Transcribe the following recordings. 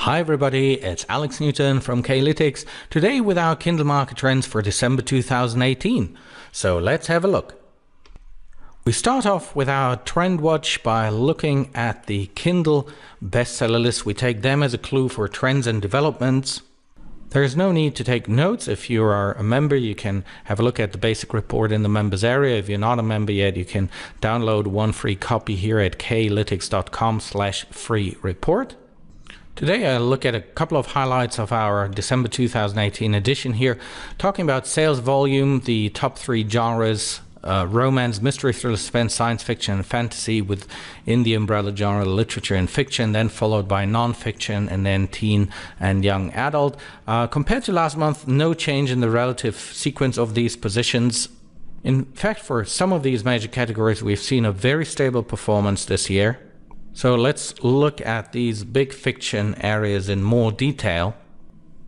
Hi everybody, it's Alex Newton from K-lytics, today with our Kindle market trends for December 2018. So let's have a look. We start off with our trend watch by looking at the Kindle bestseller list. We take them as a clue for trends and developments. There's no need to take notes. If you are a member, you can have a look at the basic report in the members area. If you're not a member yet, you can download one free copy here at k-lytics.com/free report. Today I'll look at a couple of highlights of our December 2018 edition here, talking about sales volume, the top three genres, romance, mystery, thriller, suspense, science fiction, and fantasy within the umbrella genre literature and fiction, then followed by non-fiction, and then teen and young adult. Compared to last month, no change in the relative sequence of these positions. In fact, for some of these major categories, we've seen a very stable performance this year. So let's look at these big fiction areas in more detail.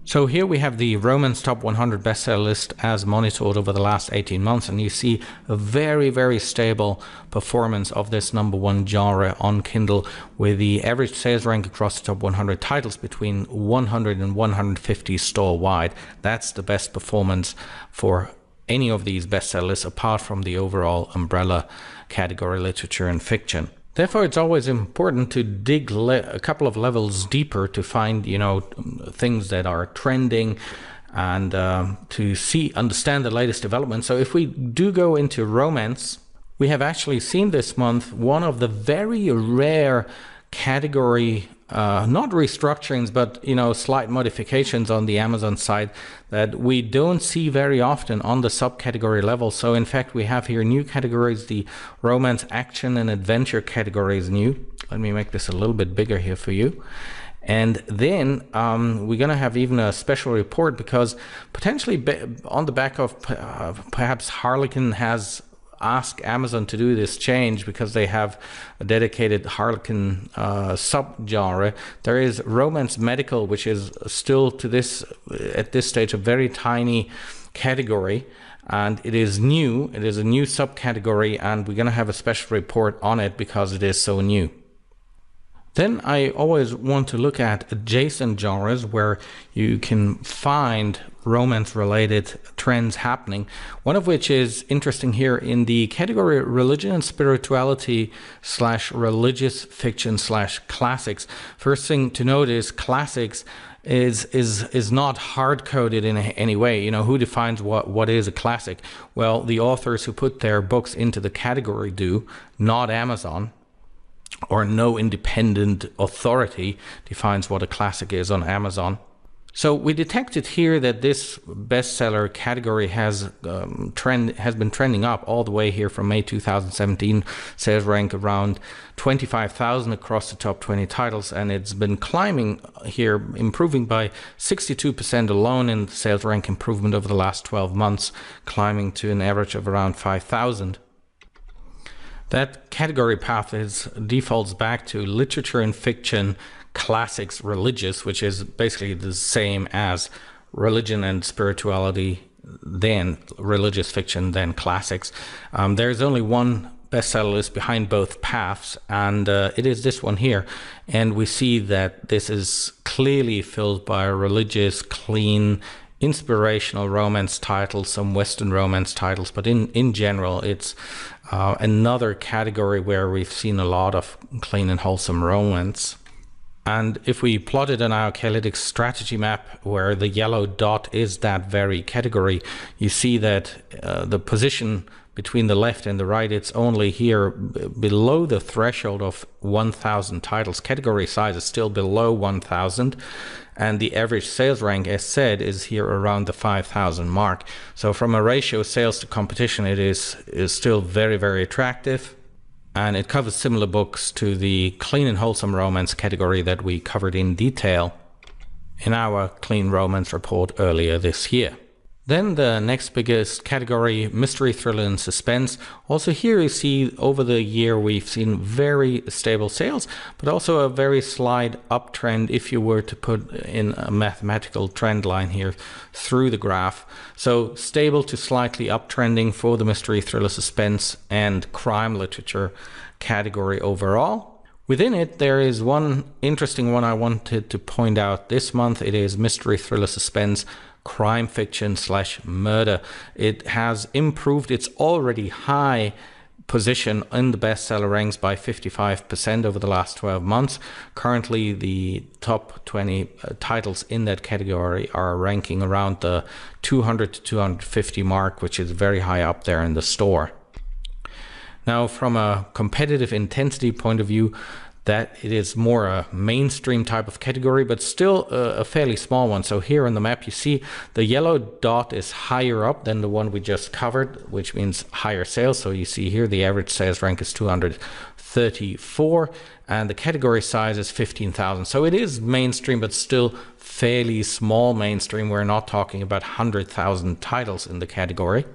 So here we have the romance top 100 bestseller list as monitored over the last 18 months, and you see a very, very stable performance of this number one genre on Kindle, with the average sales rank across the top 100 titles between 100 and 150 store-wide. That's the best performance for any of these bestseller lists apart from the overall umbrella category literature and fiction. Therefore, it's always important to dig a couple of levels deeper to find, things that are trending and to understand the latest developments. So if we do go into romance, we have actually seen this month one of the very rare category, not restructurings, but slight modifications on the Amazon side that we don't see very often on the subcategory level. So in fact, we have here new categories. The romance, action, and adventure category is new. Let me make this a little bit bigger here for you. And then we're going to have even a special report because potentially on the back of perhaps Harlequin has ask Amazon to do this change because they have a dedicated Harlequin subgenre. There is romance medical, which is still at this stage a very tiny category, and it is new. It is a new subcategory, and we're going to have a special report on it because it is so new. Then I always want to look at adjacent genres where you can find romance-related trends happening. One of which is interesting here in the category religion and spirituality / religious fiction / classics. First thing to note is classics is not hard-coded in any way. Who defines what is a classic? Well, the authors who put their books into the category do, not Amazon. Or no independent authority defines what a classic is on Amazon. So we detected here that this bestseller category has been trending up all the way here from May 2017. Sales rank around 25,000 across the top 20 titles, and it's been climbing here, improving by 62% alone in sales rank improvement over the last 12 months, climbing to an average of around 5,000. That category path defaults back to literature and fiction, classics, religious, which is basically the same as religion and spirituality, then religious fiction, then classics. There's only one bestseller list behind both paths, and it is this one here. And we see that this is clearly filled by religious, clean, inspirational romance titles, some Western romance titles, but in general, it's another category where we've seen a lot of clean and wholesome romance. And if we plot it on our K-lytics strategy map, where the yellow dot is that very category, you see that the position between the left and the right, it's only here below the threshold of 1,000 titles. Category size is still below 1,000. And the average sales rank, as said, is here around the 5,000 mark. So from a ratio of sales to competition, it is still very, very attractive. And it covers similar books to the clean and wholesome romance category that we covered in detail in our clean romance report earlier this year. Then the next biggest category, mystery, thriller, and suspense. Also here you see over the year we've seen very stable sales, but also a very slight uptrend if you were to put in a mathematical trend line here through the graph. So stable to slightly uptrending for the mystery, thriller, suspense, and crime literature category overall. Within it, there is one interesting one I wanted to point out this month. It is mystery, thriller, suspense, crime fiction / murder. It has improved its already high position in the bestseller ranks by 55% over the last 12 months. Currently, the top 20 titles in that category are ranking around the 200 to 250 mark, which is very high up there in the store. Now, from a competitive intensity point of view, that it is more a mainstream type of category, but still a fairly small one. So here on the map, you see the yellow dot is higher up than the one we just covered, which means higher sales. So you see here the average sales rank is 234 and the category size is 15,000. So it is mainstream, but still fairly small mainstream. We're not talking about 100,000 titles in the category.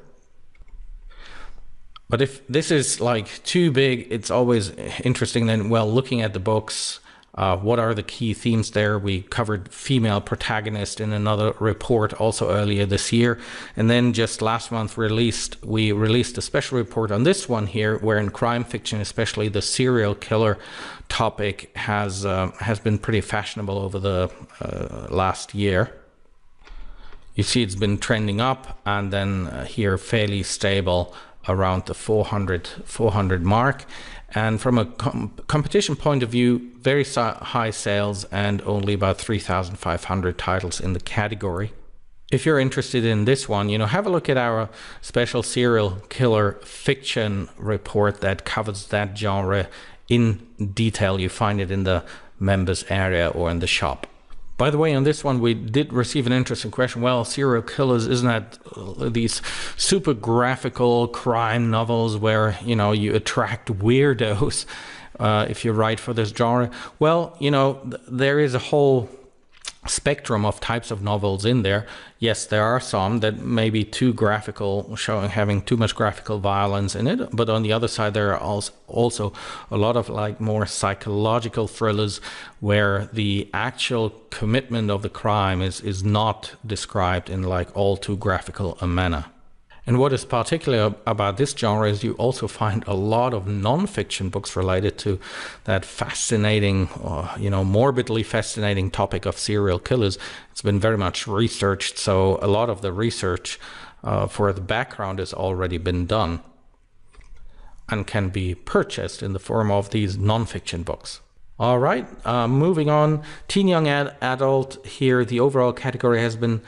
But if this is like too big, it's always interesting then, well, looking at the books, what are the key themes there? We covered female protagonist in another report also earlier this year. And then just last month we released a special report on this one here, where in crime fiction, especially the serial killer topic has been pretty fashionable over the last year. You see it's been trending up and then here fairly stable around the 400 mark. And from a competition point of view, very high sales and only about 3,500 titles in the category. If you're interested in this one, have a look at our special serial killer fiction report that covers that genre in detail. You find it in the members area or in the shop. By the way, on this one, we did receive an interesting question. Well, serial killers, isn't that these super graphical crime novels where, you attract weirdos if you write for this genre? Well, there is a whole spectrum of types of novels in there. Yes, there are some that may be too graphical, having too much graphical violence in it. But on the other side, there are also a lot of more psychological thrillers where the actual commitment of the crime is not described in all too graphical a manner. And what is particular about this genre is you also find a lot of non-fiction books related to that fascinating, morbidly fascinating topic of serial killers. It's been very much researched, so a lot of the research for the background has already been done and can be purchased in the form of these non-fiction books. All right, moving on, teen young adult here, the overall category has been,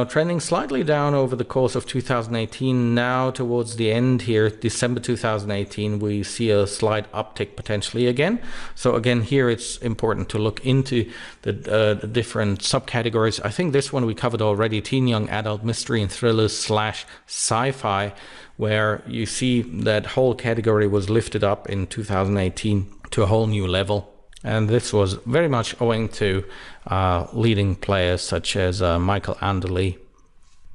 trending slightly down over the course of 2018. Now towards the end here, December 2018, we see a slight uptick potentially again. So again, here it's important to look into the different subcategories. I think this one we covered already, teen young adult, mystery and thrillers / sci-fi, where you see that whole category was lifted up in 2018 to a whole new level. And this was very much owing to leading players such as Michael Anderle,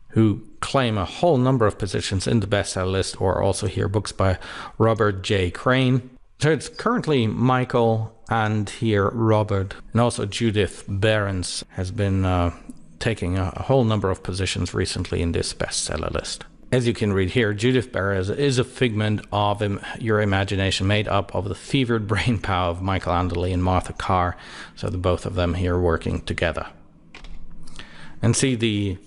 who claim a whole number of positions in the bestseller list, or also here books by Robert J. Crane. So it's currently Michael and here Robert, and also Judith Behrens has been taking a whole number of positions recently in this bestseller list. As you can read here, Judith Behrens is a figment of your imagination, made up of the fevered brain power of Michael Anderle and Martha Carr. So the both of them here working together. And see the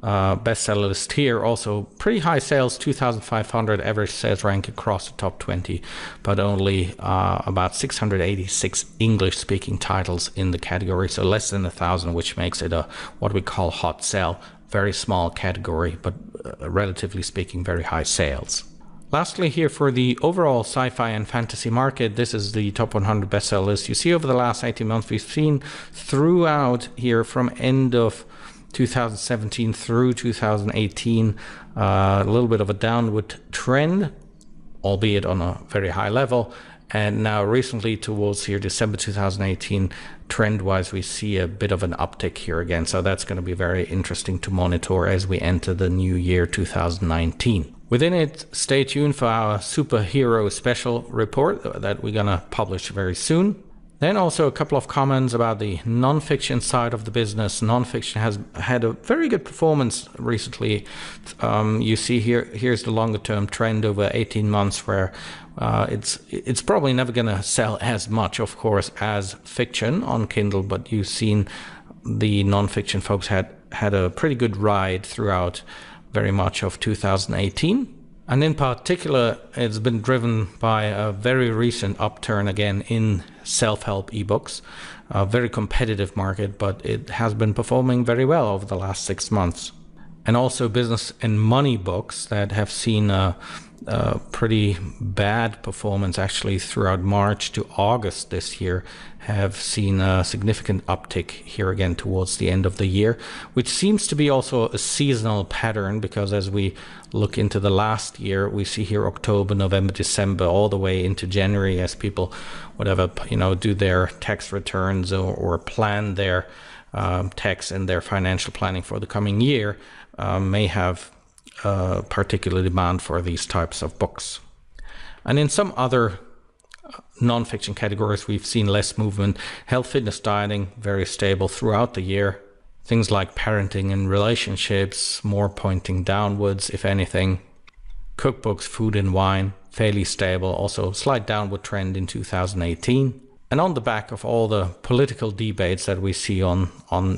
bestseller list here, also pretty high sales, 2,500 average sales rank across the top 20, but only about 686 English-speaking titles in the category, so less than 1,000, which makes it a what we call hot sell. Very small category, but relatively speaking, very high sales. Lastly, here for the overall sci-fi and fantasy market, this is the top 100 bestseller list. You see over the last 18 months, we've seen throughout here from end of 2017 through 2018, a little bit of a downward trend, albeit on a very high level. And now recently towards here, December 2018, trend-wise, we see a bit of an uptick here again. So that's going to be very interesting to monitor as we enter the new year 2019. Within it, stay tuned for our superhero special report that we're going to publish very soon. Then also a couple of comments about the nonfiction side of the business. Nonfiction has had a very good performance recently. You see here's the longer term trend over 18 months where it's probably never going to sell as much, of course, as fiction on Kindle, but you've seen the nonfiction folks had a pretty good ride throughout very much of 2018. And in particular, it's been driven by a very recent upturn again in self-help ebooks, a very competitive market, but it has been performing very well over the last 6 months. And also business and money books that have seen a pretty bad performance actually throughout March to August this year have seen a significant uptick here again towards the end of the year, which seems to be also a seasonal pattern, because as we look into the last year, we see here October, November, December, all the way into January as people, whatever, do their tax returns or plan their tax and their financial planning for the coming year, may have particular demand for these types of books. And in some other non-fiction categories, we've seen less movement. Health, fitness, dieting, very stable throughout the year. Things like parenting and relationships, more pointing downwards, if anything. Cookbooks, food and wine, fairly stable. Also slight downward trend in 2018. And on the back of all the political debates that we see on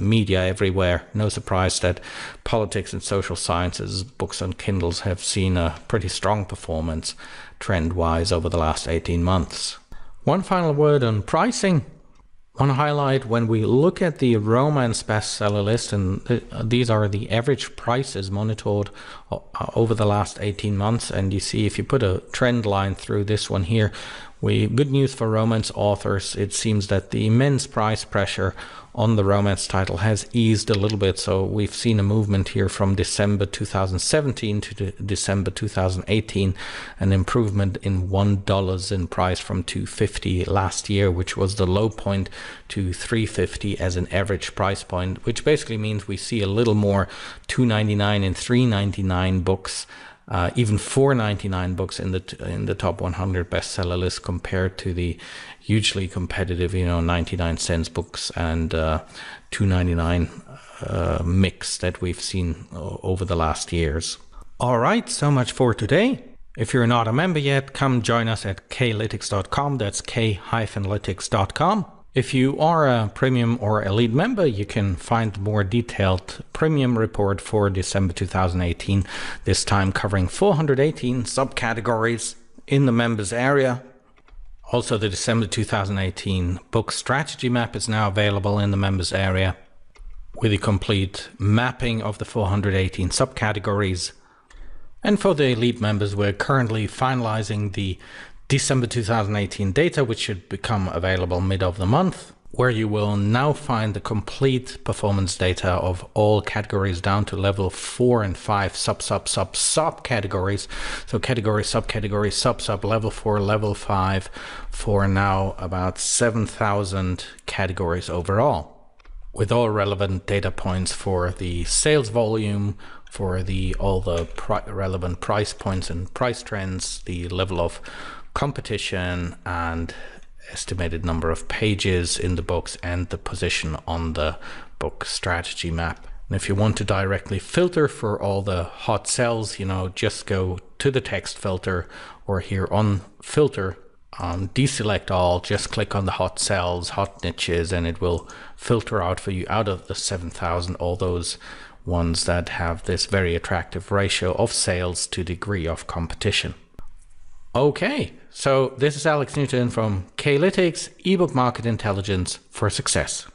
media everywhere, no surprise that politics and social sciences books on Kindles have seen a pretty strong performance trend-wise over the last 18 months. One final word on pricing. One highlight, when we look at the romance bestseller list, and these are the average prices monitored over the last 18 months, and you see if you put a trend line through this one here, good news for romance authors. It seems that the immense price pressure on the romance title has eased a little bit. So we've seen a movement here from December 2017 to December 2018, an improvement in $1 in price from $2.50 last year, which was the low point, to $3.50 as an average price point, which basically means we see a little more $2.99 and $3.99 books. Even $4.99 books in the top 100 bestseller list compared to the hugely competitive 99 cents books and $2.99 mix that we've seen over the last years. All right, so much for today. If you're not a member yet, come join us at K-lytics.com. That's K-lytics.com. If you are a premium or elite member, you can find the more detailed premium report for December 2018, this time covering 418 subcategories in the members area. Also, the December 2018 book strategy map is now available in the members area with a complete mapping of the 418 subcategories. And for the elite members, we're currently finalizing the December 2018 data, which should become available mid of the month, where you will now find the complete performance data of all categories down to level 4 and 5 subcategories. So category, subcategory, sub level 4, level 5 for now about 7,000 categories overall, with all relevant data points for the sales volume, for all the relevant price points and price trends, the level of competition and estimated number of pages in the books, and the position on the book strategy map. And if you want to directly filter for all the hot sells, just go to the text filter, or here on filter, deselect all, just click on the hot sells, hot niches, and it will filter out for you out of the 7,000 all those ones that have this very attractive ratio of sales to degree of competition. Okay, so this is Alex Newton from K-lytics, ebook market intelligence for success.